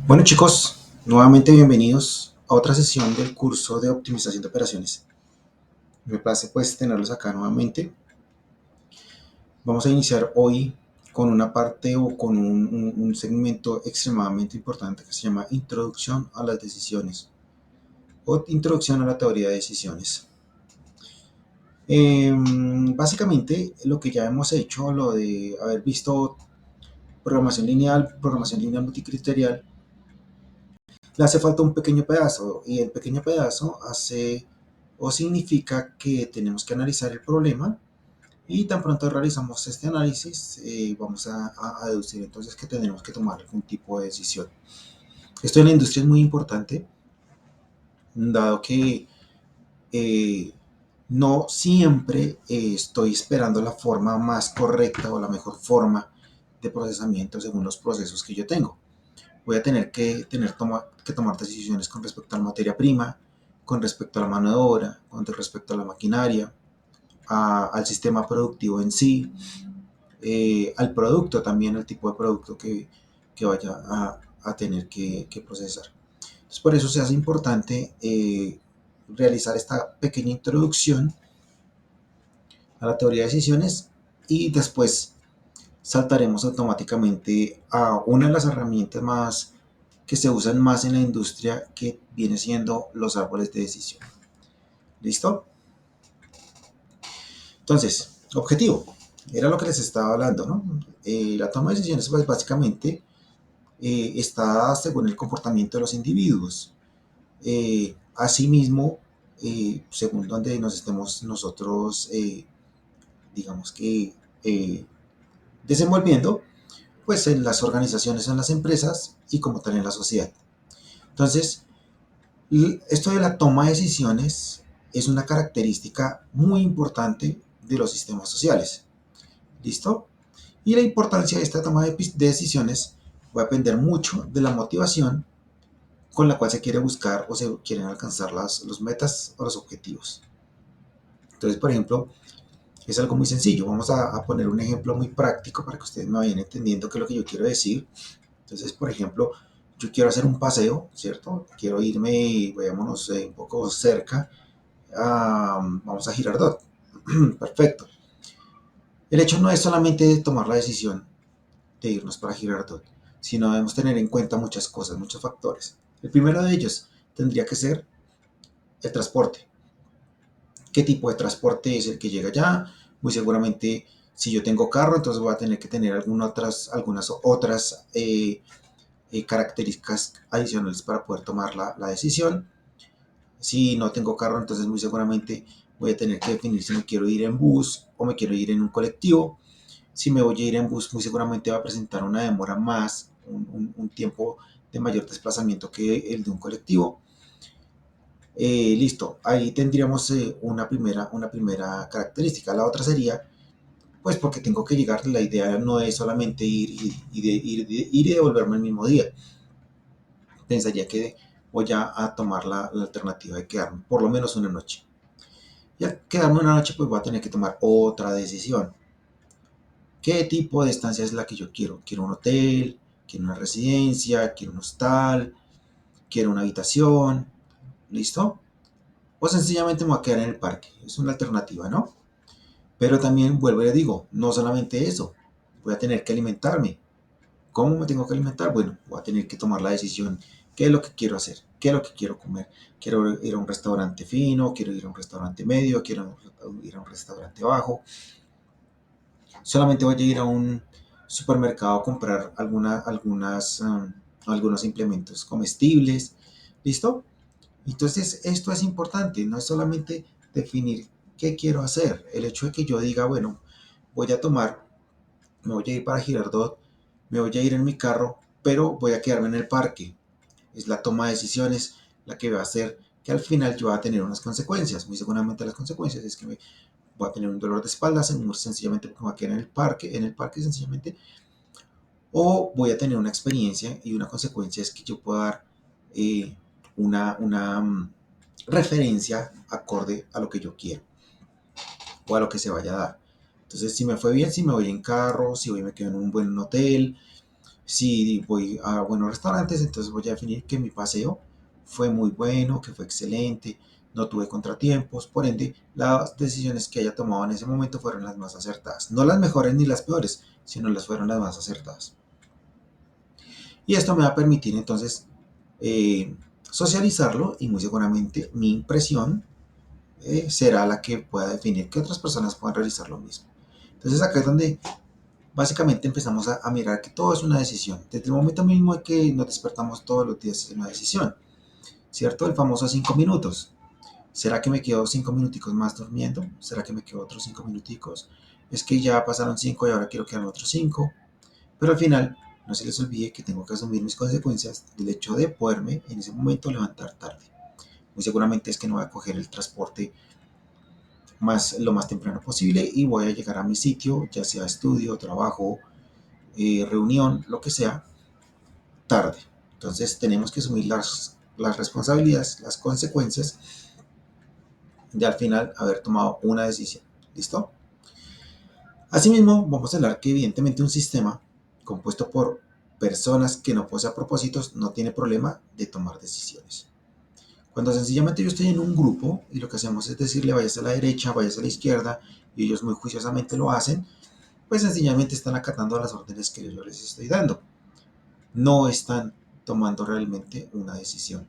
Bueno chicos, nuevamente bienvenidos a otra sesión del curso de optimización de operaciones. Me place pues tenerlos acá nuevamente. Vamos a iniciar hoy con una parte o con un segmento extremadamente importante que se llama Introducción a las decisiones o Introducción a la teoría de decisiones. Básicamente lo que ya hemos hecho, lo de haber visto programación lineal multicriterial, le hace falta un pequeño pedazo y el pequeño pedazo hace o significa que tenemos que analizar el problema y tan pronto realizamos este análisis vamos a deducir entonces que tenemos que tomar algún tipo de decisión. Esto en la industria es muy importante dado que eh, no siempre estoy esperando la forma más correcta o la mejor forma de procesamiento según los procesos que yo tengo. Voy a tener que tomar decisiones con respecto a la materia prima, con respecto a la mano de obra, con respecto a la maquinaria, al sistema productivo en sí, al producto también, al tipo de producto que vaya a tener que procesar. Entonces, por eso se hace importante realizar esta pequeña introducción a la teoría de decisiones y después saltaremos automáticamente a una de las herramientas más que se usan más en la industria, que viene siendo los árboles de decisión. ¿Listo? Entonces, objetivo. Era lo que les estaba hablando, ¿no? La toma de decisiones, pues básicamente está según el comportamiento de los individuos. Asimismo, según donde nos estemos nosotros, digamos que, desenvolviendo, pues en las organizaciones, en las empresas y como tal en la sociedad. Entonces, esto de la toma de decisiones es una característica muy importante de los sistemas sociales. ¿Listo? Y la importancia de esta toma de decisiones va a depender mucho de la motivación con la cual se quiere buscar o se quieren alcanzar los metas o los objetivos. Entonces, por ejemplo, es algo muy sencillo. Vamos a poner un ejemplo muy práctico para que ustedes me vayan entendiendo qué es lo que yo quiero decir. Entonces, por ejemplo, yo quiero hacer un paseo, ¿cierto? Quiero irme, vayámonos un poco cerca, vamos a Girardot. Perfecto. El hecho no es solamente tomar la decisión de irnos para Girardot, sino debemos tener en cuenta muchas cosas, muchos factores. El primero de ellos tendría que ser el transporte. ¿Qué tipo de transporte es el que llega allá? Muy seguramente, si yo tengo carro, entonces voy a tener que tener algunas otras características adicionales para poder tomar la decisión. Si no tengo carro, entonces muy seguramente voy a tener que definir si me quiero ir en bus o me quiero ir en un colectivo. Si me voy a ir en bus, muy seguramente va a presentar una demora más, un tiempo de mayor desplazamiento que el de un colectivo. Listo, ahí tendríamos una primera característica. La otra sería, pues porque tengo que llegar, la idea no es solamente ir y devolverme el mismo día. Pensaría que voy a tomar la alternativa de quedarme por lo menos una noche. Y al quedarme una noche, pues voy a tener que tomar otra decisión. ¿Qué tipo de estancia es la que yo quiero? ¿Quiero un hotel? ¿Quiero una residencia? ¿Quiero un hostal? ¿Quiero una habitación? ¿Listo? O sencillamente me voy a quedar en el parque. Es una alternativa, ¿no? Pero también vuelvo y le digo, no solamente eso. Voy a tener que alimentarme. ¿Cómo me tengo que alimentar? Bueno, voy a tener que tomar la decisión. ¿Qué es lo que quiero hacer? ¿Qué es lo que quiero comer? ¿Quiero ir a un restaurante fino? ¿Quiero ir a un restaurante medio? ¿Quiero ir a un restaurante bajo? Solamente voy a ir a un supermercado a comprar algunos implementos comestibles. ¿Listo? Entonces, esto es importante, no es solamente definir qué quiero hacer. El hecho de que yo diga, bueno, voy a tomar, me voy a ir para Girardot, me voy a ir en mi carro, pero voy a quedarme en el parque. Es la toma de decisiones la que va a hacer que al final yo va a tener unas consecuencias. Muy seguramente las consecuencias es que voy a tener un dolor de espalda, sencillamente porque me voy a quedar en el parque sencillamente, o voy a tener una experiencia y una consecuencia es que yo pueda dar una referencia acorde a lo que yo quiero o a lo que se vaya a dar. Entonces, si me fue bien, si me voy en carro, si hoy me quedo en un buen hotel, Si voy a buenos restaurantes, entonces voy a definir que mi paseo fue muy bueno, que fue excelente, no tuve contratiempos, por ende, las decisiones que haya tomado en ese momento fueron las más acertadas. No las mejores ni las peores, sino las fueron las más acertadas. Y esto me va a permitir entonces socializarlo y muy seguramente mi impresión será la que pueda definir que otras personas puedan realizar lo mismo. Entonces acá es donde básicamente empezamos a mirar que todo es una decisión. Desde el momento mismo en que nos despertamos todos los días es una decisión, ¿cierto? El famoso 5 minutos. ¿Será que me quedo 5 minuticos más durmiendo? ¿Será que me quedo otros 5 minuticos? Es que ya pasaron 5 y ahora quiero quedarme otros 5. Pero al final, no se les olvide que tengo que asumir mis consecuencias del hecho de poderme en ese momento levantar tarde. Muy seguramente es que no voy a coger el transporte lo más temprano posible y voy a llegar a mi sitio, ya sea estudio, trabajo, reunión, lo que sea, tarde. Entonces tenemos que asumir las responsabilidades, las consecuencias de al final haber tomado una decisión. ¿Listo? Asimismo, vamos a hablar que evidentemente un sistema compuesto por personas que no poseen propósitos no tiene problema de tomar decisiones. Cuando sencillamente yo estoy en un grupo y lo que hacemos es decirle vayas a la derecha, vayas a la izquierda y ellos muy juiciosamente lo hacen, pues sencillamente están acatando las órdenes que yo les estoy dando. No están tomando realmente una decisión.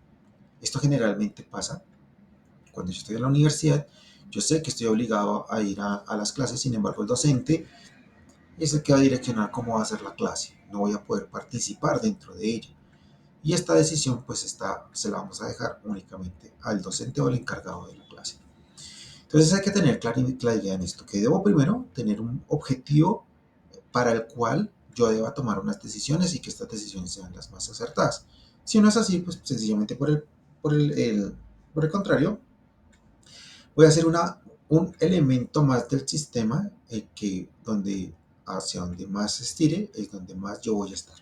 Esto generalmente pasa cuando yo estoy en la universidad. Yo sé que estoy obligado a ir a las clases, sin embargo el docente es el que va a direccionar cómo va a ser la clase. No voy a poder participar dentro de ella. Y esta decisión pues se la vamos a dejar únicamente al docente o al encargado de la clase. Entonces hay que tener claridad en esto, que debo primero tener un objetivo para el cual yo deba tomar unas decisiones y que estas decisiones sean las más acertadas. Si no es así, pues sencillamente por el contrario, voy a hacer un elemento más del sistema que hacia donde más se estire es donde más yo voy a estar.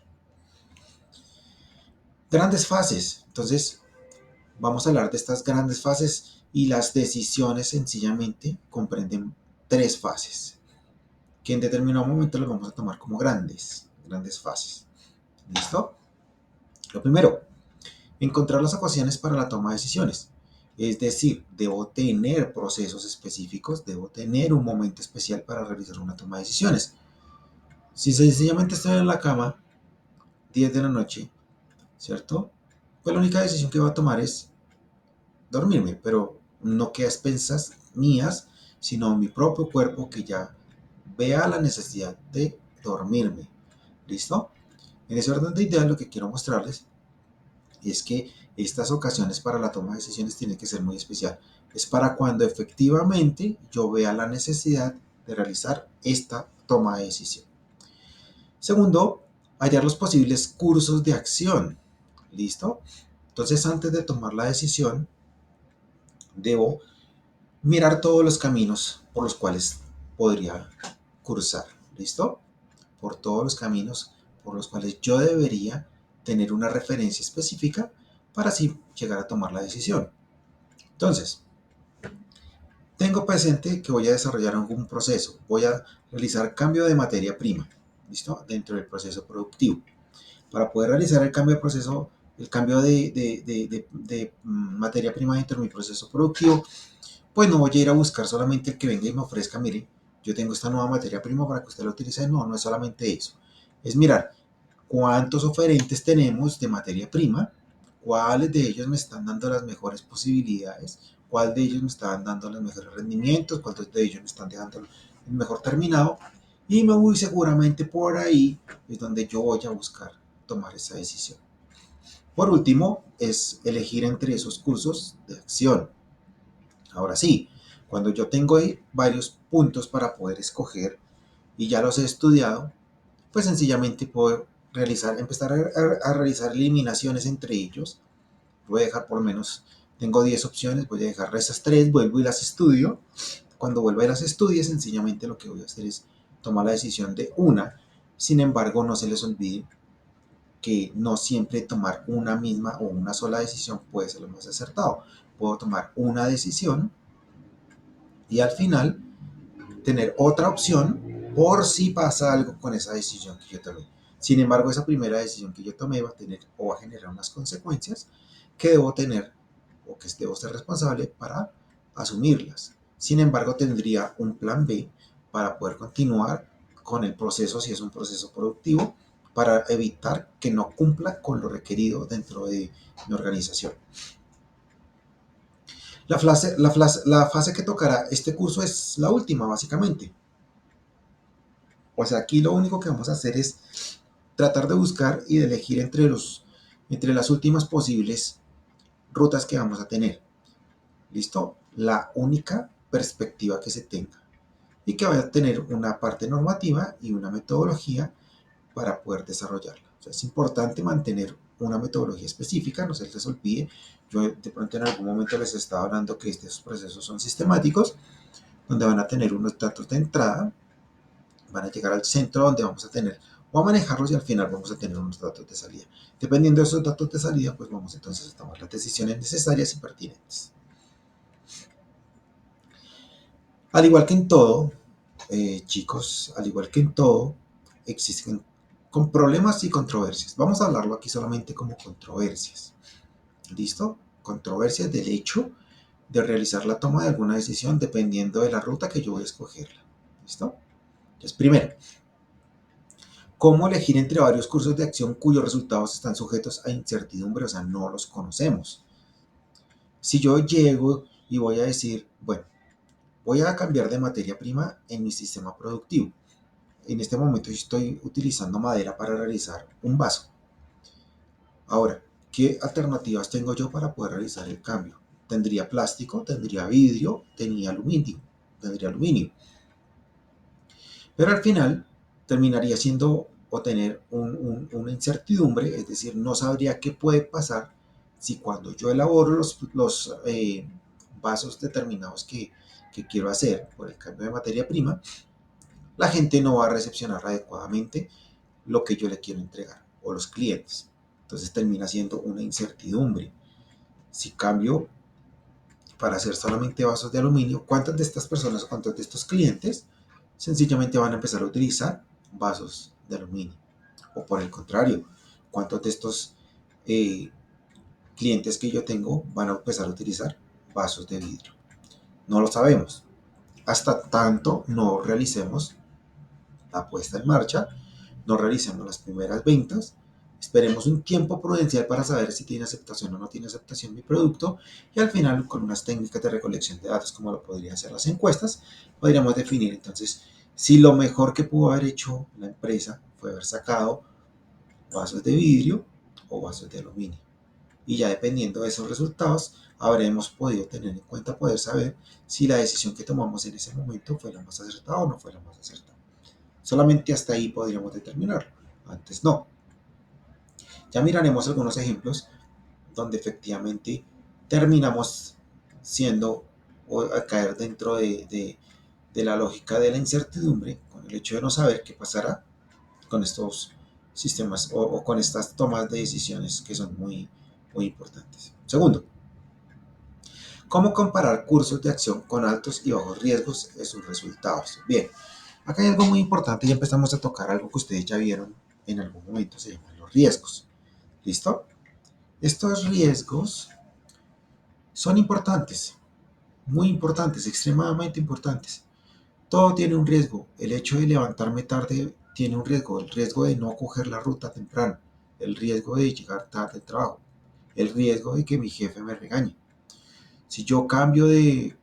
Grandes fases. Entonces, vamos a hablar de estas grandes fases y las decisiones sencillamente comprenden tres fases que en determinado momento las vamos a tomar como grandes fases. ¿Listo? Lo primero, encontrar las ecuaciones para la toma de decisiones. Es decir, debo tener procesos específicos, debo tener un momento especial para realizar una toma de decisiones. Si sencillamente estoy en la cama, 10 de la noche, ¿cierto? Pues la única decisión que voy a tomar es dormirme, pero no que a expensas mías, sino mi propio cuerpo que ya vea la necesidad de dormirme. ¿Listo? En ese orden de ideas lo que quiero mostrarles es que estas ocasiones para la toma de decisiones tienen que ser muy especial. Es para cuando efectivamente yo vea la necesidad de realizar esta toma de decisión. Segundo, hallar los posibles cursos de acción. ¿Listo? Entonces, antes de tomar la decisión, debo mirar todos los caminos por los cuales podría cursar. ¿Listo? Por todos los caminos por los cuales yo debería tener una referencia específica para así llegar a tomar la decisión. Entonces, tengo presente que voy a desarrollar algún proceso, voy a realizar cambio de materia prima, ¿listo? Dentro del proceso productivo. Para poder realizar el cambio de proceso, el cambio de materia prima dentro de mi proceso productivo, pues no voy a ir a buscar solamente el que venga y me ofrezca, mire, yo tengo esta nueva materia prima para que usted la utilice. No, no es solamente eso. Es mirar cuántos oferentes tenemos de materia prima, cuáles de ellos me están dando las mejores posibilidades, cuál de ellos me están dando los mejores rendimientos, cuáles de ellos me están dejando el mejor terminado, y me voy seguramente por ahí es donde yo voy a buscar tomar esa decisión. Por último, es elegir entre esos cursos de acción. Ahora sí, cuando yo tengo ahí varios puntos para poder escoger y ya los he estudiado, pues sencillamente puedo empezar a realizar eliminaciones entre ellos. Voy a dejar por lo menos, tengo 10 opciones, voy a dejar esas 3, vuelvo y las estudio. Cuando vuelva y las estudie, sencillamente lo que voy a hacer es tomar la decisión de una. Sin embargo, no se les olvide que no siempre tomar una misma o una sola decisión puede ser lo más acertado. Puedo tomar una decisión y al final tener otra opción por si pasa algo con esa decisión que yo tomé. Sin embargo, esa primera decisión que yo tomé va a tener o va a generar unas consecuencias que debo tener o que debo ser responsable para asumirlas. Sin embargo, tendría un plan B para poder continuar con el proceso si es un proceso productivo para evitar que no cumpla con lo requerido dentro de mi organización. La fase que tocará este curso es la última, básicamente. O sea, aquí lo único que vamos a hacer es tratar de buscar y de elegir entre las últimas posibles rutas que vamos a tener. ¿Listo? La única perspectiva que se tenga y que vaya a tener una parte normativa y una metodología para poder desarrollarla. O sea, es importante mantener una metodología específica, no se les olvide. Yo de pronto en algún momento les estaba hablando que estos procesos son sistemáticos, donde van a tener unos datos de entrada, van a llegar al centro donde vamos a tener o a manejarlos y al final vamos a tener unos datos de salida. Dependiendo de esos datos de salida, pues vamos entonces a tomar las decisiones necesarias y pertinentes. Al igual que en todo, chicos, al igual que en todo, existen con problemas y controversias. Vamos a hablarlo aquí solamente como controversias. ¿Listo? Controversias del hecho de realizar la toma de alguna decisión dependiendo de la ruta que yo voy a escogerla. ¿Listo? Entonces, primero, ¿cómo elegir entre varios cursos de acción cuyos resultados están sujetos a incertidumbre? O sea, no los conocemos. Si yo llego y voy a decir, bueno, voy a cambiar de materia prima en mi sistema productivo. En este momento estoy utilizando madera para realizar un vaso. Ahora, ¿qué alternativas tengo yo para poder realizar el cambio? Tendría plástico, tendría vidrio, tendría aluminio. Pero al final terminaría siendo o tener una incertidumbre, es decir, no sabría qué puede pasar si cuando yo elaboro los vasos determinados que quiero hacer por el cambio de materia prima, la gente no va a recepcionar adecuadamente lo que yo le quiero entregar o los clientes. Entonces termina siendo una incertidumbre. Si cambio para hacer solamente vasos de aluminio, ¿cuántas de estas personas o cuántos de estos clientes sencillamente van a empezar a utilizar vasos de aluminio? O por el contrario, ¿cuántos de estos eh, clientes que yo tengo van a empezar a utilizar vasos de vidrio? No lo sabemos. Hasta tanto no realicemos la puesta en marcha, no realicemos las primeras ventas, esperemos un tiempo prudencial para saber si tiene aceptación o no tiene aceptación mi producto y al final con unas técnicas de recolección de datos como lo podrían ser las encuestas, podríamos definir entonces si lo mejor que pudo haber hecho la empresa fue haber sacado vasos de vidrio o vasos de aluminio. Y ya dependiendo de esos resultados, habremos podido tener en cuenta, poder saber si la decisión que tomamos en ese momento fue la más acertada o no fue la más acertada. Solamente hasta ahí podríamos determinarlo, antes no. Ya miraremos algunos ejemplos donde efectivamente terminamos siendo o a caer dentro de la lógica de la incertidumbre, con el hecho de no saber qué pasará con estos sistemas o con estas tomas de decisiones que son muy importantes. Segundo, ¿cómo comparar cursos de acción con altos y bajos riesgos de sus resultados? Bien, acá hay algo muy importante y empezamos a tocar algo que ustedes ya vieron en algún momento, se llaman los riesgos. ¿Listo? Estos riesgos son importantes, muy importantes, extremadamente importantes. Todo tiene un riesgo. El hecho de levantarme tarde tiene un riesgo. El riesgo de no coger la ruta temprano. El riesgo de llegar tarde al trabajo. El riesgo de que mi jefe me regañe. Si yo cambio de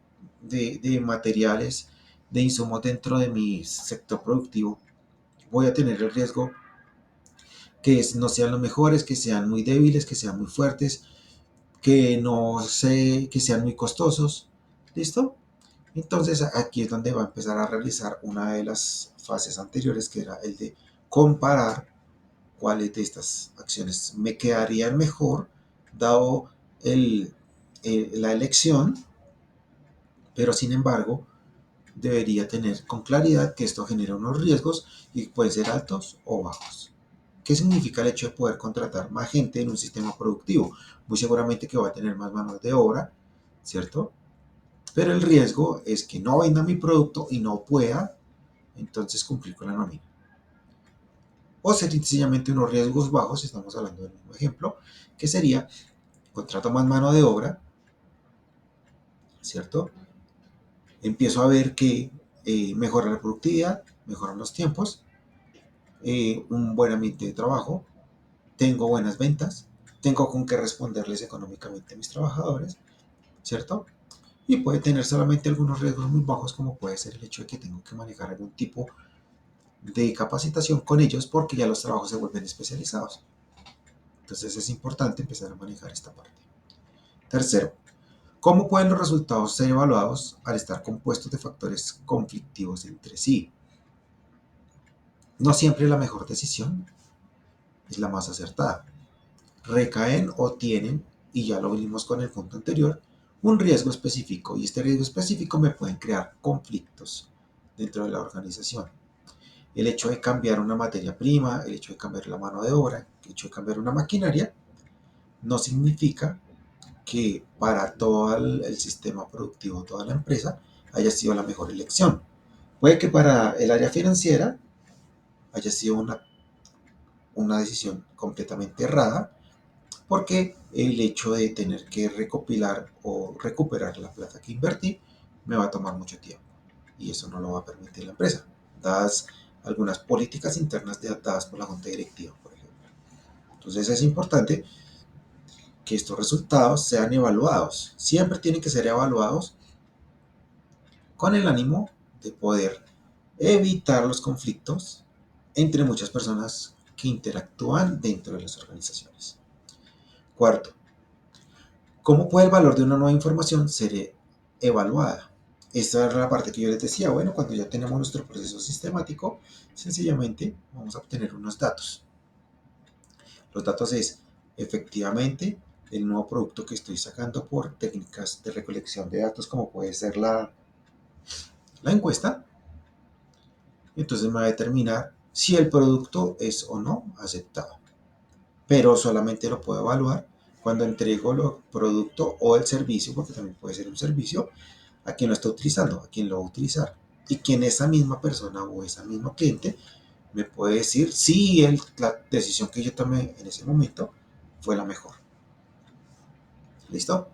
materiales, de insumos dentro de mi sector productivo, voy a tener el riesgo que no sean los mejores, que sean muy débiles, que sean muy fuertes, que no sé, que sean muy costosos. ¿Listo? Entonces aquí es donde va a empezar a realizar una de las fases anteriores, que era el de comparar cuáles de estas acciones me quedarían mejor, dado la elección, pero sin embargo debería tener con claridad que esto genera unos riesgos y pueden ser altos o bajos. ¿Qué significa el hecho de poder contratar más gente en un sistema productivo? Muy seguramente que va a tener más manos de obra, ¿cierto? Pero el riesgo es que no venda mi producto y no pueda entonces cumplir con la nómina. o sencillamente unos riesgos bajos, estamos hablando del mismo ejemplo, que sería contrato más mano de obra, ¿cierto? Empiezo a ver que mejora la productividad, mejoran los tiempos, un buen ambiente de trabajo, tengo buenas ventas, tengo con qué responderles económicamente a mis trabajadores, ¿cierto? Y puede tener solamente algunos riesgos muy bajos, como puede ser el hecho de que tengo que manejar algún tipo de capacitación con ellos porque ya los trabajos se vuelven especializados. Entonces es importante empezar a manejar esta parte. Tercero, ¿cómo pueden los resultados ser evaluados al estar compuestos de factores conflictivos entre sí? No siempre la mejor decisión es la más acertada. Recaen o tienen, y ya lo vimos con el punto anterior, un riesgo específico, y este riesgo específico me pueden crear conflictos dentro de la organización. El hecho de cambiar una materia prima, el hecho de cambiar la mano de obra, el hecho de cambiar una maquinaria, no significa que para todo el sistema productivo, toda la empresa, haya sido la mejor elección. Puede que para el área financiera haya sido una decisión completamente errada, porque el hecho de tener que recopilar o recuperar la plata que invertí me va a tomar mucho tiempo y eso no lo va a permitir la empresa, dadas algunas políticas internas dadas por la junta directiva, por ejemplo. Entonces es importante que estos resultados sean evaluados, siempre tienen que ser evaluados con el ánimo de poder evitar los conflictos entre muchas personas que interactúan dentro de las organizaciones. Cuarto, ¿cómo puede el valor de una nueva información ser evaluada? Esta es la parte que yo les decía. Bueno, cuando ya tenemos nuestro proceso sistemático, sencillamente vamos a obtener unos datos. Los datos es, efectivamente, el nuevo producto que estoy sacando por técnicas de recolección de datos, como puede ser la encuesta. Entonces me va a determinar si el producto es o no aceptado. Pero solamente lo puedo evaluar cuando entrego el producto o el servicio, porque también puede ser un servicio, a quien lo está utilizando, a quien lo va a utilizar. Y quien esa misma persona o esa misma cliente me puede decir si la decisión que yo tomé en ese momento fue la mejor. ¿Listo?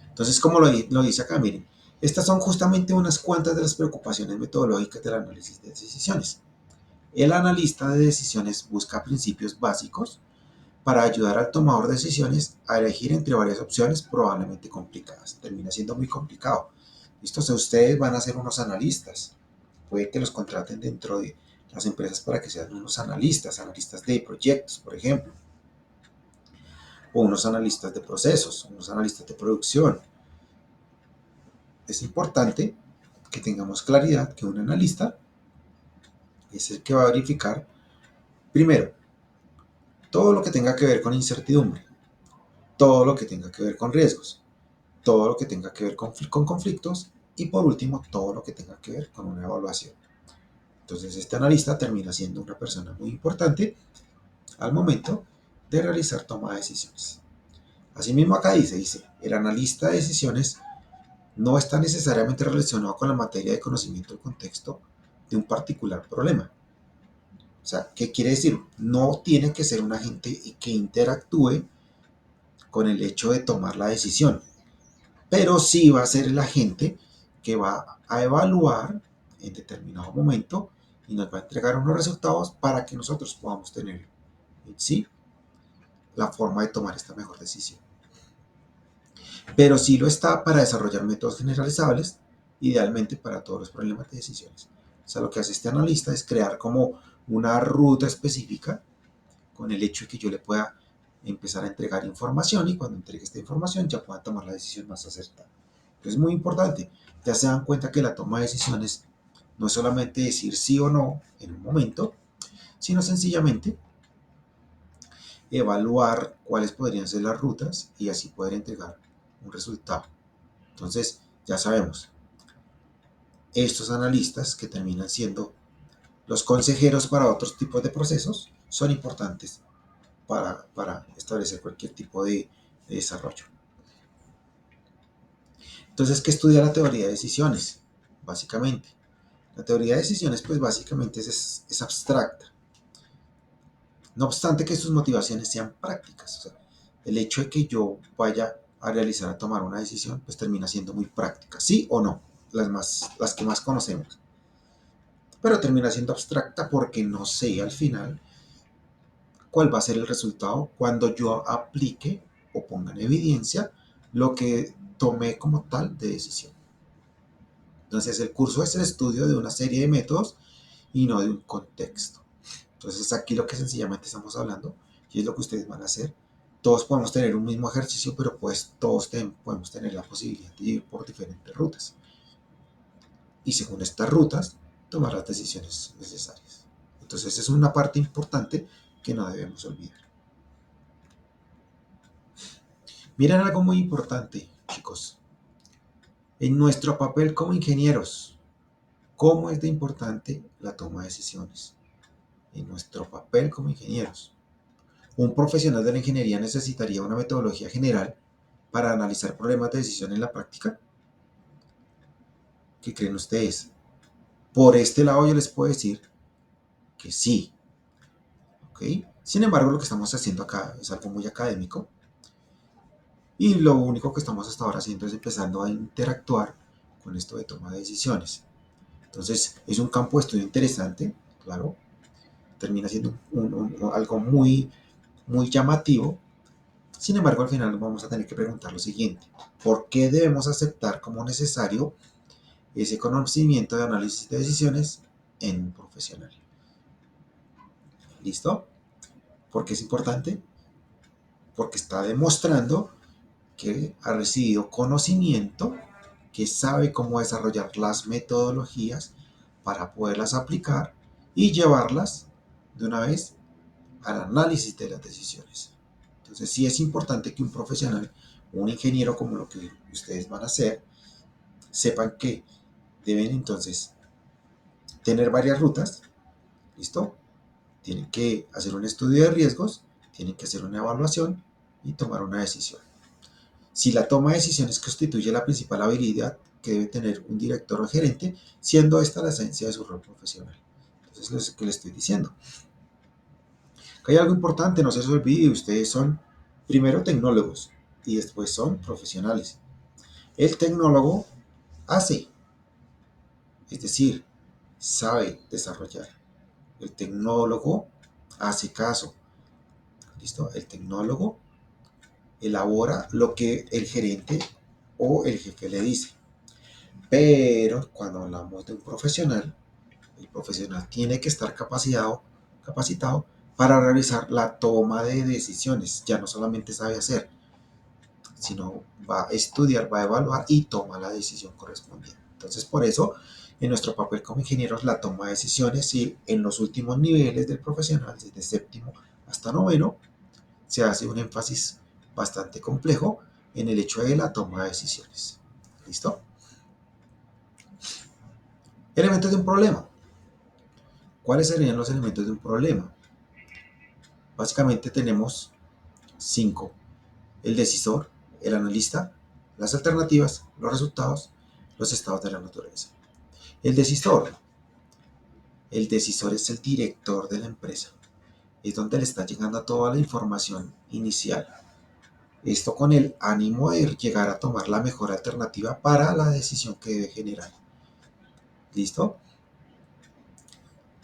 Entonces, como lo dice acá, miren, estas son justamente unas cuantas de las preocupaciones metodológicas del análisis de decisiones. El analista de decisiones busca principios básicos para ayudar al tomador de decisiones a elegir entre varias opciones probablemente complicadas. Termina siendo muy complicado. ¿Listo? O sea, ustedes van a ser unos analistas. Puede que los contraten dentro de las empresas para que sean unos analistas, analistas de proyectos, por ejemplo, o unos analistas de procesos, unos analistas de producción. Es importante que tengamos claridad que un analista es el que va a verificar, primero, todo lo que tenga que ver con incertidumbre, todo lo que tenga que ver con riesgos, todo lo que tenga que ver con conflictos y por último, todo lo que tenga que ver con una evaluación. Entonces, este analista termina siendo una persona muy importante al momento de realizar toma de decisiones. Asimismo, acá dice, el analista de decisiones no está necesariamente relacionado con la materia de conocimiento del contexto de un particular problema. O sea, ¿qué quiere decir? No tiene que ser un agente que interactúe con el hecho de tomar la decisión, pero sí va a ser el agente que va a evaluar en determinado momento y nos va a entregar unos resultados para que nosotros podamos tener en sí la forma de tomar esta mejor decisión. Pero sí lo está para desarrollar métodos generalizables, idealmente para todos los problemas de decisiones. O sea, lo que hace este analista es crear como una ruta específica con el hecho de que yo le pueda empezar a entregar información y cuando entregue esta información ya pueda tomar la decisión más acertada. Entonces es muy importante. Ya se dan cuenta que la toma de decisiones no es solamente decir sí o no en un momento, sino sencillamente evaluar cuáles podrían ser las rutas y así poder entregar un resultado. Entonces, ya sabemos, estos analistas que terminan siendo los consejeros para otros tipos de procesos son importantes para establecer cualquier tipo de desarrollo. Entonces, ¿qué estudia la teoría de decisiones? Básicamente, la teoría de decisiones, pues básicamente es abstracta. No obstante que sus motivaciones sean prácticas. O sea, el hecho de que yo vaya a realizar, a tomar una decisión, pues termina siendo muy práctica, ¿sí o no? Las que más conocemos. Pero termina siendo abstracta porque no sé al final cuál va a ser el resultado cuando yo aplique o ponga en evidencia lo que tomé como tal de decisión. Entonces el curso es el estudio de una serie de métodos y no de un contexto. Entonces aquí lo que sencillamente estamos hablando y es lo que ustedes van a hacer. Todos podemos tener un mismo ejercicio, pero pues todos podemos tener la posibilidad de ir por diferentes rutas. Y según estas rutas, tomar las decisiones necesarias. Entonces es una parte importante que no debemos olvidar. Miren algo muy importante, chicos. En nuestro papel como ingenieros, ¿cómo es de importante la toma de decisiones? En nuestro papel como ingenieros. Un profesional de la ingeniería necesitaría una metodología general para analizar problemas de decisión en la práctica. ¿Qué creen ustedes? Por este lado yo les puedo decir que sí. ¿Ok? Sin embargo, lo que estamos haciendo acá es algo muy académico y lo único que estamos hasta ahora haciendo es empezando a interactuar con esto de toma de decisiones. Entonces, es un campo de estudio interesante, claro, termina siendo algo muy, muy llamativo. Sin embargo, al final nos vamos a tener que preguntar lo siguiente: ¿por qué debemos aceptar como necesario ese conocimiento de análisis de decisiones en un profesional? ¿Listo? ¿Por qué es importante? Porque está demostrando que ha recibido conocimiento, que sabe cómo desarrollar las metodologías para poderlas aplicar y llevarlas de una vez al análisis de las decisiones. Entonces sí es importante que un profesional, un ingeniero como lo que ustedes van a hacer, sepan que deben entonces tener varias rutas, ¿listo? Tienen que hacer un estudio de riesgos, tienen que hacer una evaluación y tomar una decisión. Si la toma de decisiones constituye la principal habilidad que debe tener un director o gerente, siendo esta la esencia de su rol profesional. Entonces, es lo que le estoy diciendo. Que hay algo importante, no se les olvide, ustedes son primero tecnólogos y después son profesionales. El tecnólogo hace, es decir, sabe desarrollar. El tecnólogo hace caso. ¿Listo? El tecnólogo elabora lo que el gerente o el jefe le dice. Pero cuando hablamos de un profesional, el profesional tiene que estar capacitado para realizar la toma de decisiones. Ya no solamente sabe hacer, sino va a estudiar, va a evaluar y toma la decisión correspondiente. Entonces, por eso, en nuestro papel como ingenieros, la toma de decisiones y en los últimos niveles del profesional, desde séptimo hasta noveno, se hace un énfasis bastante complejo en el hecho de la toma de decisiones. ¿Listo? Elementos de un problema. ¿Cuáles serían los elementos de un problema? Básicamente tenemos 5: el decisor, el analista, las alternativas, los resultados, los estados de la naturaleza. El decisor. El decisor es el director de la empresa. Es donde le está llegando toda la información inicial. Esto con el ánimo de llegar a tomar la mejor alternativa para la decisión que debe generar. ¿Listo?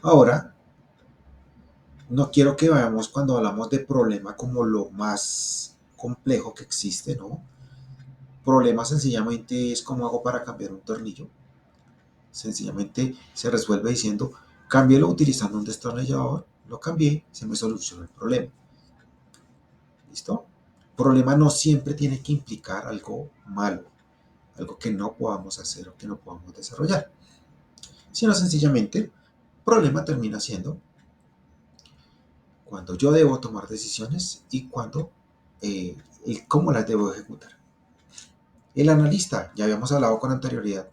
Ahora, no quiero que veamos cuando hablamos de problema como lo más complejo que existe, ¿no? Problema sencillamente es cómo hago para cambiar un tornillo. Sencillamente se resuelve diciendo, cámbielo utilizando un destornillador, lo cambié, se me solucionó el problema. ¿Listo? Problema no siempre tiene que implicar algo malo, algo que no podamos hacer o que no podamos desarrollar, sino sencillamente, problema termina siendo cuando yo debo tomar decisiones y cómo las debo ejecutar. El analista, ya habíamos hablado con anterioridad.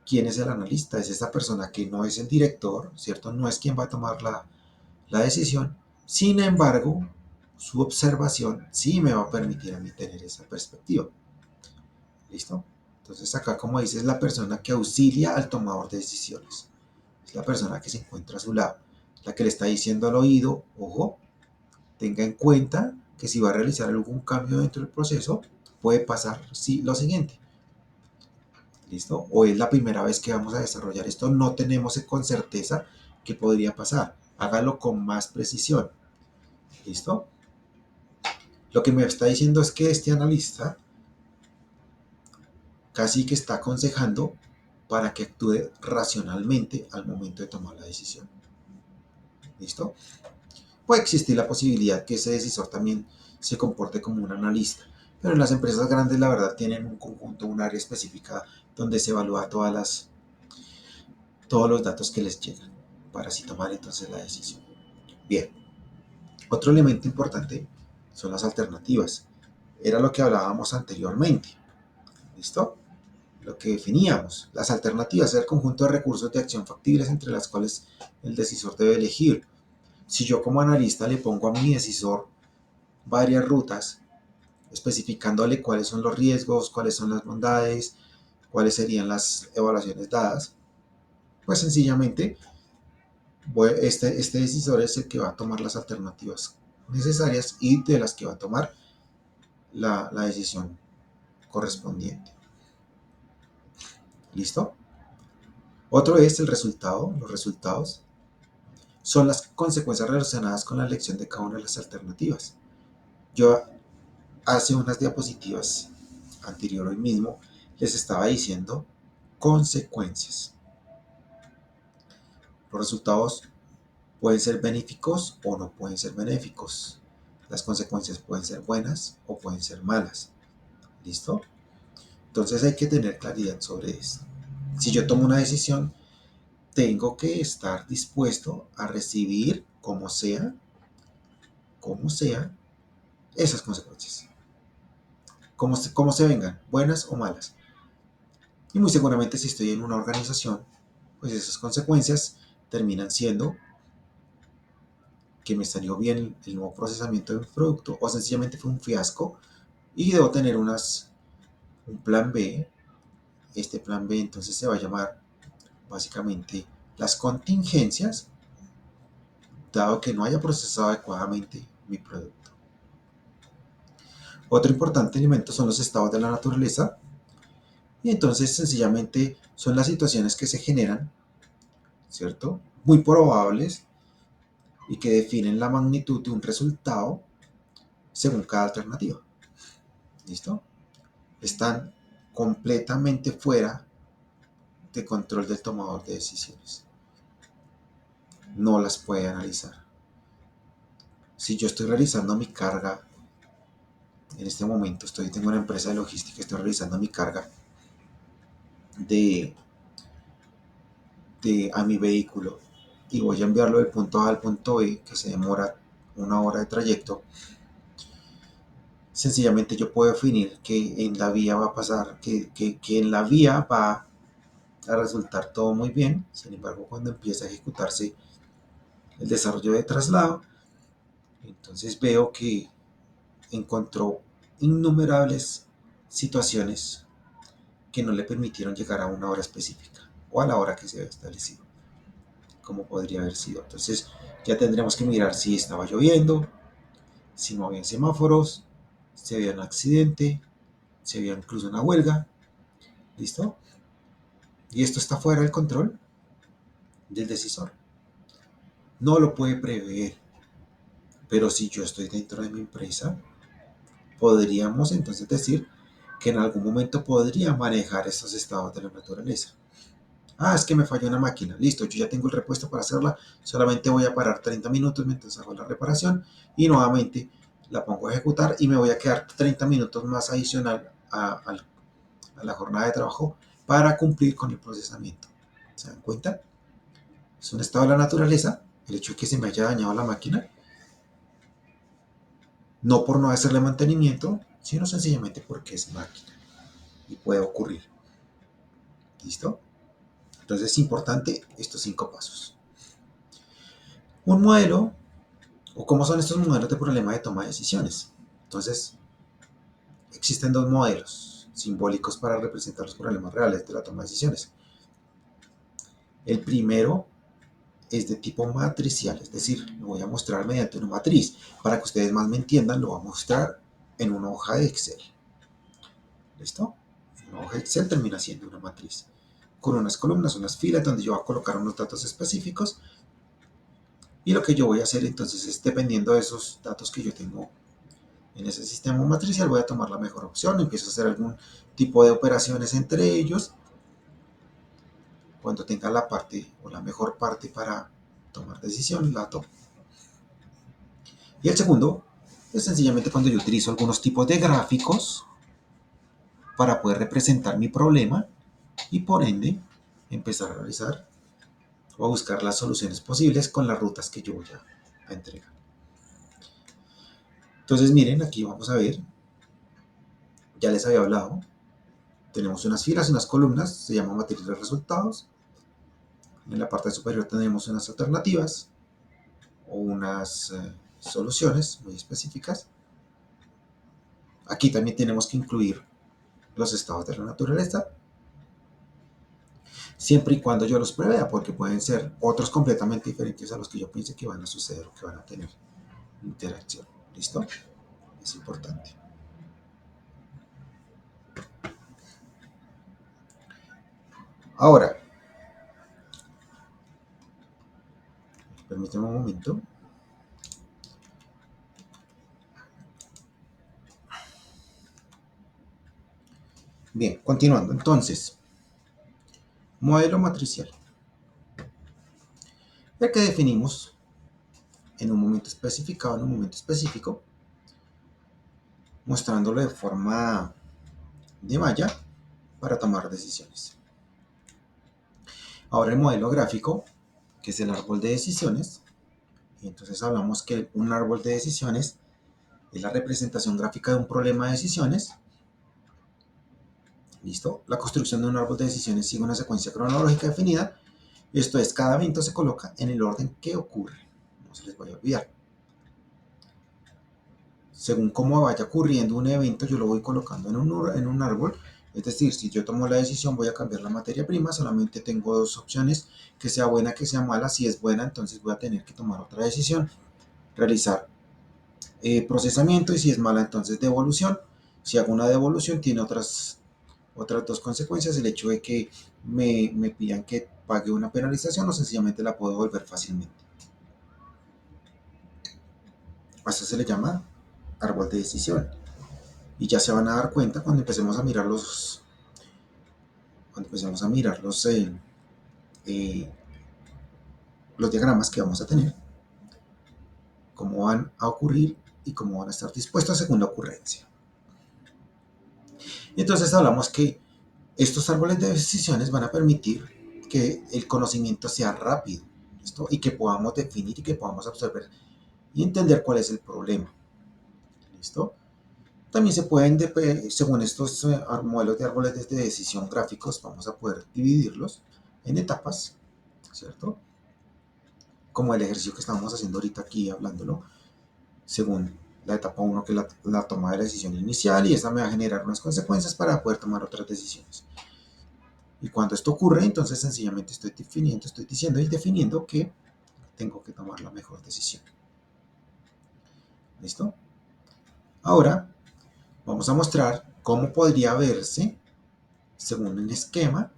¿Quién es el analista? Es esa persona que no es el director, ¿cierto? No es quien va a tomar la decisión. Sin embargo, su observación sí me va a permitir a mí tener esa perspectiva. ¿Listo? Entonces acá, como dice, es la persona que auxilia al tomador de decisiones. Es la persona que se encuentra a su lado, la que le está diciendo al oído, ojo, tenga en cuenta que si va a realizar algún cambio dentro del proceso, puede pasar lo siguiente. ¿Listo? O es la primera vez que vamos a desarrollar esto, no tenemos con certeza qué podría pasar. Hágalo con más precisión. ¿Listo? Lo que me está diciendo es que este analista casi que está aconsejando para que actúe racionalmente al momento de tomar la decisión. ¿Listo? Puede existir la posibilidad que ese decisor también se comporte como un analista, pero en las empresas grandes la verdad tienen un conjunto, un área específica donde se evalúa todos los datos que les llegan para así tomar entonces la decisión. Bien, otro elemento importante son las alternativas. Era lo que hablábamos anteriormente. ¿Listo? Lo que definíamos. Las alternativas es el conjunto de recursos de acción factibles entre las cuales el decisor debe elegir. Si yo como analista le pongo a mi decisor varias rutas, especificándole cuáles son los riesgos, cuáles son las bondades, cuáles serían las evaluaciones dadas, pues sencillamente este decisor es el que va a tomar las alternativas necesarias y de las que va a tomar la decisión correspondiente. ¿Listo? Otro es el resultado. Los resultados son las consecuencias relacionadas con la elección de cada una de las alternativas. Yo hace unas diapositivas anterior hoy mismo les estaba diciendo consecuencias. Los resultados pueden ser benéficos o no pueden ser benéficos. Las consecuencias pueden ser buenas o pueden ser malas. ¿Listo? Entonces hay que tener claridad sobre esto. Si yo tomo una decisión, tengo que estar dispuesto a recibir como sea, esas consecuencias. Como se vengan, buenas o malas. Y muy seguramente si estoy en una organización, pues esas consecuencias terminan siendo que me salió bien el nuevo procesamiento de un producto o sencillamente fue un fiasco y debo tener un plan B. Este plan B entonces se va a llamar básicamente las contingencias, dado que no haya procesado adecuadamente mi producto. Otro importante elemento son los estados de la naturaleza y entonces sencillamente son las situaciones que se generan, ¿cierto? Muy probables y que definen la magnitud de un resultado según cada alternativa. ¿Listo? Están completamente fuera de control del tomador de decisiones. No las puede analizar. Si yo estoy realizando mi carga, en este momento tengo una empresa de logística, estoy realizando mi carga de, a mi vehículo y voy a enviarlo del punto A al punto B, que se demora 1 hora de trayecto, sencillamente yo puedo definir que en la vía va a pasar, que en la vía va a resultar todo muy bien. Sin embargo, cuando empieza a ejecutarse el desarrollo de traslado, entonces veo que encontró innumerables situaciones que no le permitieron llegar a una hora específica o a la hora que se había establecido, como podría haber sido. Entonces ya tendremos que mirar si estaba lloviendo, si no había semáforos, si había un accidente, si había incluso una huelga. ¿Listo? Y esto está fuera del control del decisor. No lo puede prever. Pero si yo estoy dentro de mi empresa, podríamos entonces decir que en algún momento podría manejar estos estados de la naturaleza. Ah, es que me falló una máquina. Listo, yo ya tengo el repuesto para hacerla. Solamente voy a parar 30 minutos mientras hago la reparación y nuevamente la pongo a ejecutar y me voy a quedar 30 minutos más adicional a la jornada de trabajo para cumplir con el procesamiento. ¿Se dan cuenta? Es un estado de la naturaleza el hecho de que se me haya dañado la máquina, no por no hacerle mantenimiento, sino sencillamente porque es máquina y puede ocurrir. ¿Listo? Entonces es importante estos 5 pasos. Un modelo, o cómo son estos modelos de problema de toma de decisiones. Entonces, existen 2 modelos simbólicos para representar los problemas reales de la toma de decisiones. El primero es de tipo matricial, es decir, lo voy a mostrar mediante una matriz. Para que ustedes más me entiendan, lo voy a mostrar en una hoja de Excel. ¿Listo? Una hoja de Excel termina siendo una matriz con unas columnas, unas filas donde yo voy a colocar unos datos específicos, y lo que yo voy a hacer entonces es, dependiendo de esos datos que yo tengo en ese sistema matricial, voy a tomar la mejor opción, empiezo a hacer algún tipo de operaciones entre ellos. Cuando tenga la parte o la mejor parte para tomar decisión, la tomo. Y el segundo es sencillamente cuando yo utilizo algunos tipos de gráficos para poder representar mi problema y por ende empezar a realizar o a buscar las soluciones posibles con las rutas que yo voy a entregar. Entonces miren, aquí vamos a ver, ya les había hablado, tenemos unas filas y unas columnas, se llama matriz de resultados. En la parte superior tenemos unas alternativas o unas soluciones muy específicas. Aquí también tenemos que incluir los estados de la naturaleza, siempre y cuando yo los prevea, porque pueden ser otros completamente diferentes a los que yo piense que van a suceder o que van a tener interacción. ¿Listo? Es importante. Ahora, permíteme un momento. Bien, continuando. Entonces, modelo matricial. Ya que definimos en un momento especificado, en un momento específico, mostrándolo de forma de malla para tomar decisiones. Ahora el modelo gráfico, que es el árbol de decisiones. Y entonces hablamos que un árbol de decisiones es la representación gráfica de un problema de decisiones. ¿Listo? La construcción de un árbol de decisiones sigue una secuencia cronológica definida. Esto es, cada evento se coloca en el orden que ocurre. No se les vaya a olvidar. Según cómo vaya ocurriendo un evento, yo lo voy colocando en un árbol. Es decir, si yo tomo la decisión, voy a cambiar la materia prima, solamente tengo dos opciones, que sea buena, que sea mala. Si es buena, entonces voy a tener que tomar otra decisión, realizar procesamiento, y si es mala, entonces devolución. Si hago una devolución, tiene otras dos consecuencias: el hecho de que me pidan que pague una penalización, o sencillamente la puedo devolver fácilmente. A eso se le llama árbol de decisión. Y ya se van a dar cuenta cuando empecemos a mirar eh, los diagramas que vamos a tener, cómo van a ocurrir y cómo van a estar dispuestos según la ocurrencia. Y entonces hablamos que estos árboles de decisiones van a permitir que el conocimiento sea rápido, ¿listo? Y que podamos definir y que podamos observar y entender cuál es el problema. ¿Listo? También se pueden, según estos modelos de árboles de decisión gráficos, vamos a poder dividirlos en etapas, ¿cierto? Como el ejercicio que estamos haciendo ahorita aquí hablándolo, según la etapa 1, que es la toma de la decisión inicial, y esta me va a generar unas consecuencias para poder tomar otras decisiones. Y cuando esto ocurre, entonces sencillamente estoy diciendo y definiendo que tengo que tomar la mejor decisión. ¿Listo? Ahora vamos a mostrar cómo podría verse, según el esquema,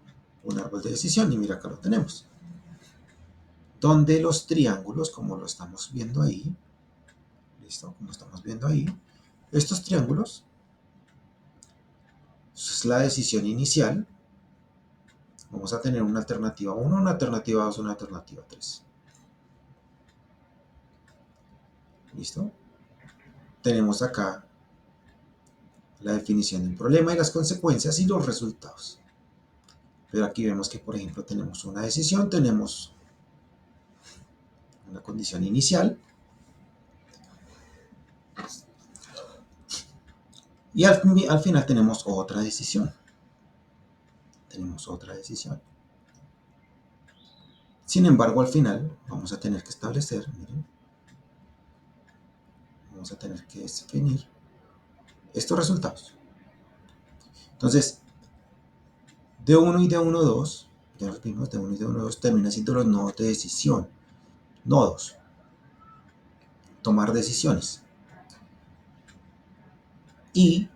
un árbol de decisión. Y mira, acá lo tenemos. Donde los triángulos, como lo estamos viendo ahí, ¿listo? Como estamos viendo ahí, estos triángulos es la decisión inicial. Vamos a tener una alternativa 1, una alternativa 2, una alternativa 3. ¿Listo? Tenemos acá la definición del problema y las consecuencias y los resultados. Pero aquí vemos que, por ejemplo, tenemos una decisión, tenemos una condición inicial, y al final tenemos otra decisión. Sin embargo, al final vamos a tener que establecer, miren, vamos a tener que definir estos resultados. Entonces, D1 y D1,2, ya los vimos, D1 y D1,2 terminan siendo los nodos de decisión. nodos, tomar decisiones. Y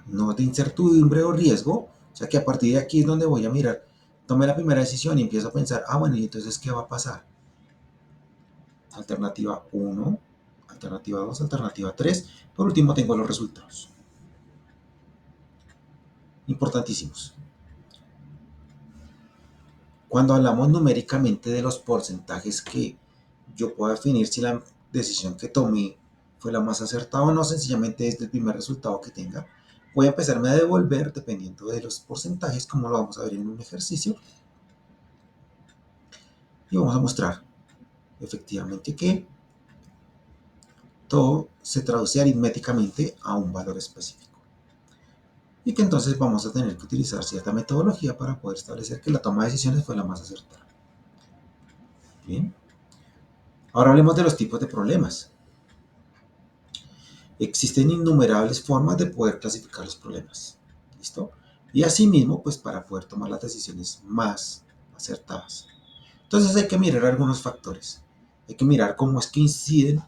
no de incertidumbre o riesgo, o sea que a partir de aquí es donde voy a mirar, tomé la primera decisión y empiezo a pensar, bueno, ¿y entonces qué va a pasar? Alternativa 1, alternativa 2, alternativa 3, por último tengo los resultados. Importantísimos. Cuando hablamos numéricamente de los porcentajes que yo puedo definir si la decisión que tomé fue la más acertada o no, sencillamente es el primer resultado que tenga. Voy a empezarme a devolver dependiendo de los porcentajes, como lo vamos a ver en un ejercicio. Y vamos a mostrar efectivamente que todo se traduce aritméticamente a un valor específico. Y que entonces vamos a tener que utilizar cierta metodología para poder establecer que la toma de decisiones fue la más acertada. Bien. Ahora hablemos de los tipos de problemas. Existen innumerables formas de poder clasificar los problemas. ¿Listo? Y asimismo, pues para poder tomar las decisiones más acertadas. Entonces hay que mirar algunos factores. Hay que mirar cómo es que inciden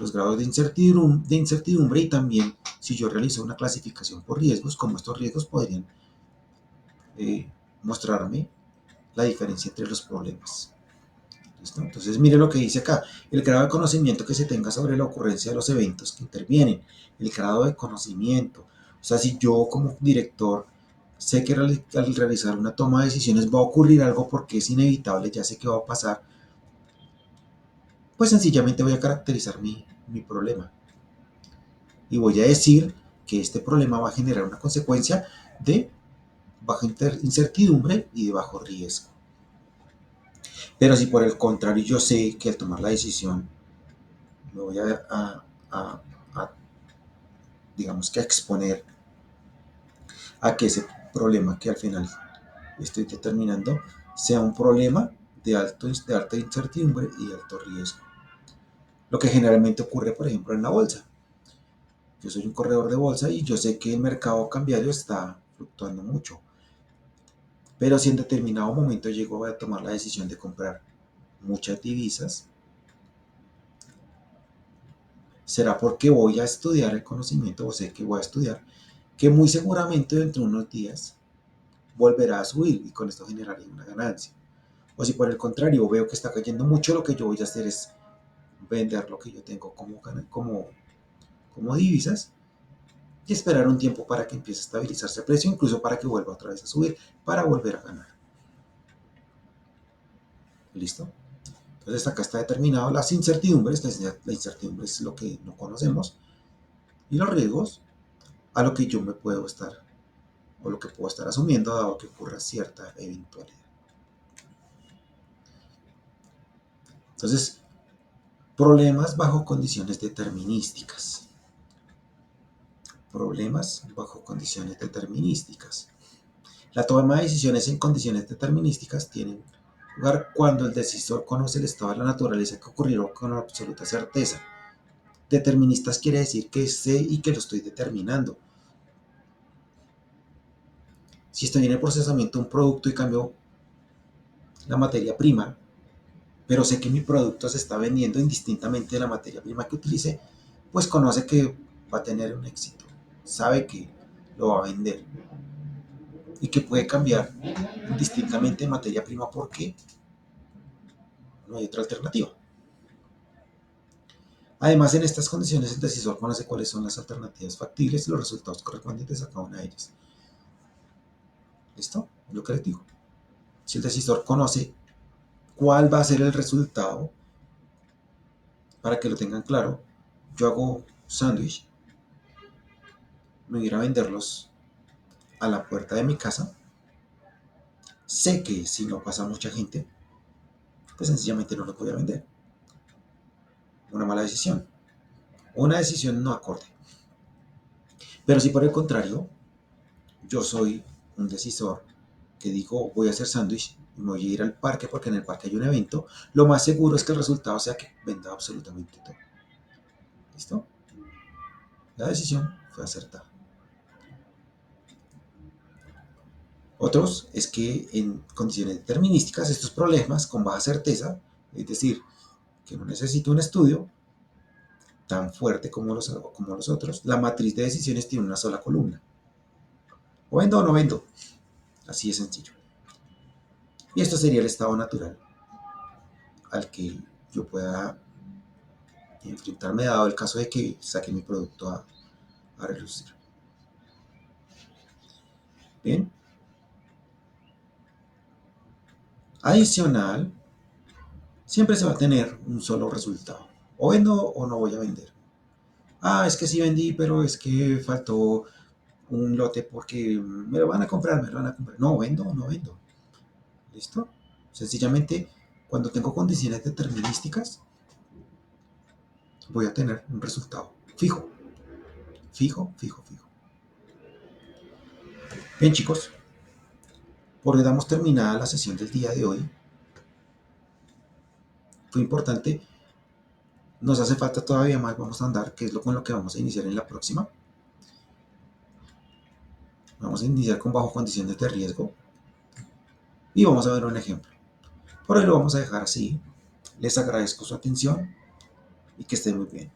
los grados de incertidumbre y también si yo realizo una clasificación por riesgos, cómo estos riesgos podrían mostrarme la diferencia entre los problemas. ¿Listo? Entonces, mire lo que dice acá. El grado de conocimiento que se tenga sobre la ocurrencia de los eventos que intervienen. El grado de conocimiento. O sea, si yo como director sé que al realizar una toma de decisiones va a ocurrir algo porque es inevitable, ya sé que va a pasar, pues sencillamente voy a caracterizar mi problema. Y voy a decir que este problema va a generar una consecuencia de baja incertidumbre y de bajo riesgo. Pero si por el contrario yo sé que al tomar la decisión me voy a digamos que a exponer a que ese problema que al final estoy determinando sea un problema de alta incertidumbre y de alto riesgo. Lo que generalmente ocurre, por ejemplo, en la bolsa. Yo soy un corredor de bolsa y yo sé que el mercado cambiario está fluctuando mucho. Pero si en determinado momento llego a tomar la decisión de comprar muchas divisas, será porque voy a estudiar el conocimiento o sé que voy a estudiar que muy seguramente dentro de unos días volverá a subir y con esto generaría una ganancia. O si por el contrario veo que está cayendo mucho, lo que yo voy a hacer es vender lo que yo tengo como divisas y esperar un tiempo para que empiece a estabilizarse el precio, incluso para que vuelva otra vez a subir, para volver a ganar. ¿Listo? Entonces acá está determinado las incertidumbres, la incertidumbre es lo que no conocemos, y los riesgos a lo que yo me puedo estar, o lo que puedo estar asumiendo dado que ocurra cierta eventualidad. Entonces, problemas bajo condiciones determinísticas. Problemas bajo condiciones determinísticas. La toma de decisiones en condiciones determinísticas tiene lugar cuando el decisor conoce el estado de la naturaleza que ocurrió con absoluta certeza. Deterministas quiere decir que sé y que lo estoy determinando. Si estoy en el procesamiento de un producto y cambio la materia prima, pero sé que mi producto se está vendiendo indistintamente de la materia prima que utilice, pues conoce que va a tener un éxito, sabe que lo va a vender y que puede cambiar indistintamente de materia prima porque no hay otra alternativa. Además, en estas condiciones el decisor conoce cuáles son las alternativas factibles y los resultados correspondientes a cada una de ellas. ¿Listo? Es lo que les digo. Si el decisor conoce cuál va a ser el resultado, para que lo tengan claro, yo hago sándwich, me voy a ir a venderlos a la puerta de mi casa. Sé que si no pasa mucha gente, pues sencillamente no lo voy a vender. Una mala decisión. Una decisión no acorde. Pero si por el contrario, yo soy un decisor que digo voy a hacer sándwich y me voy a ir al parque porque en el parque hay un evento, lo más seguro es que el resultado sea que venda absolutamente todo. ¿Listo? La decisión fue acertada. Otros es que en condiciones determinísticas estos problemas con baja certeza, es decir, que no necesito un estudio tan fuerte como los otros. La matriz de decisiones tiene una sola columna. O vendo o no vendo. Así de sencillo. Y esto sería el estado natural al que yo pueda enfrentarme dado el caso de que saque mi producto a relucir. Bien. Adicional, siempre se va a tener un solo resultado. O vendo o no voy a vender. Ah, es que sí vendí, pero es que faltó un lote porque me lo van a comprar, me lo van a comprar. No, vendo o no vendo. ¿Listo? Sencillamente, cuando tengo condiciones determinísticas, voy a tener un resultado fijo. Fijo, fijo, fijo. Bien, chicos, por hoy damos terminada la sesión del día de hoy. Fue importante. Nos hace falta todavía más. Vamos a andar, que es lo con lo que vamos a iniciar en la próxima. Vamos a iniciar con bajo condiciones de riesgo. Y vamos a ver un ejemplo. Por hoy lo vamos a dejar así. Les agradezco su atención y que estén muy bien.